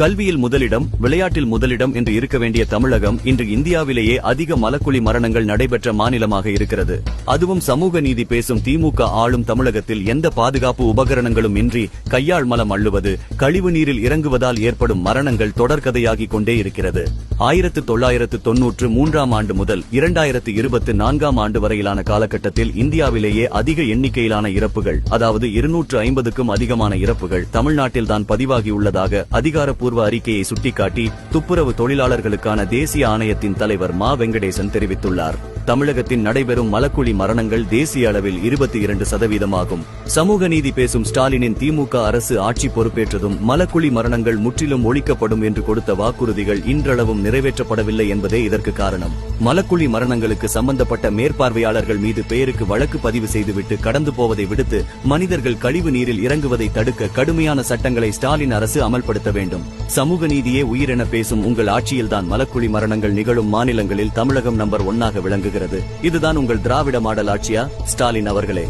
கல்வியில் முதலிடம், விளையாட்டில் முதலிடம் என்று இருக்க வேண்டிய தமிழகம் இன்று இந்தியாவிலேயே அதிக மலக்குழி மரணங்கள் நடைபெற்ற மாநிலமாக இருக்கிறது. அதுவும் சமூக நீதி பேசும் திமுக ஆளும் தமிழகத்தில் எந்த பாதுகாப்பு உபகரணங்களும் இன்றி கையாள் மலம் அள்ளுவது, கழிவு நீரில் இறங்குவதால் ஏற்படும் மரணங்கள் தொடர்கதையாகிக் கொண்டே இருக்கிறது. 1993 ஆண்டு முதல் 2024 ஆண்டு வரையிலான காலகட்டத்தில் இந்தியாவிலேயே அதிக எண்ணிக்கையிலான இறப்புகள், அதாவது 250க்கும் அதிகமான இறப்புகள் தமிழ்நாட்டில்தான் பதிவாகியுள்ளதாக அதிகாரப்பூர்வ அறிக்கையை சுட்டிக்காட்டி துப்புரவு தொழிலாளர்களுக்கான தேசிய ஆணையத்தின் தலைவர் மா வெங்கடேசன் தெரிவித்துள்ளார். தமிழகத்தின் நடைபெறும் மலக்குழி மரணங்கள் தேசிய அளவில் 22% ஆகும். சமூக நீதி பேசும் ஸ்டாலினின் திமுக அரசு ஆட்சி பொறுப்பேற்றதும் மலக்குழி மரணங்கள் முற்றிலும் ஒழிக்கப்படும் என்று கொடுத்த வாக்குறுதிகள் இன்றளவும் நிறைவேற்றப்படவில்லை என்பதே இதற்கு காரணம். மலக்குழி மரணங்களுக்கு சம்பந்தப்பட்ட மேற்பார்வையாளர்கள் மீது பெயருக்கு வழக்கு பதிவு செய்துவிட்டு கடந்து போவதை விடுத்து மனிதர்கள் கழிவு நீரில் இறங்குவதை தடுக்க கடுமையான சட்டங்களை ஸ்டாலின் அரசு அமல்படுத்த வேண்டும். சமூக நீதியே உயிரென பேசும் உங்கள் ஆட்சியில்தான் மலக்குழி மரணங்கள் நிகழும் மாநிலங்களில் தமிழகம் நம்பர் 1 விளங்குகிறது. இதுதான் உங்கள் திராவிட மாடல் ஆட்சியா, ஸ்டாலின் அவர்களே?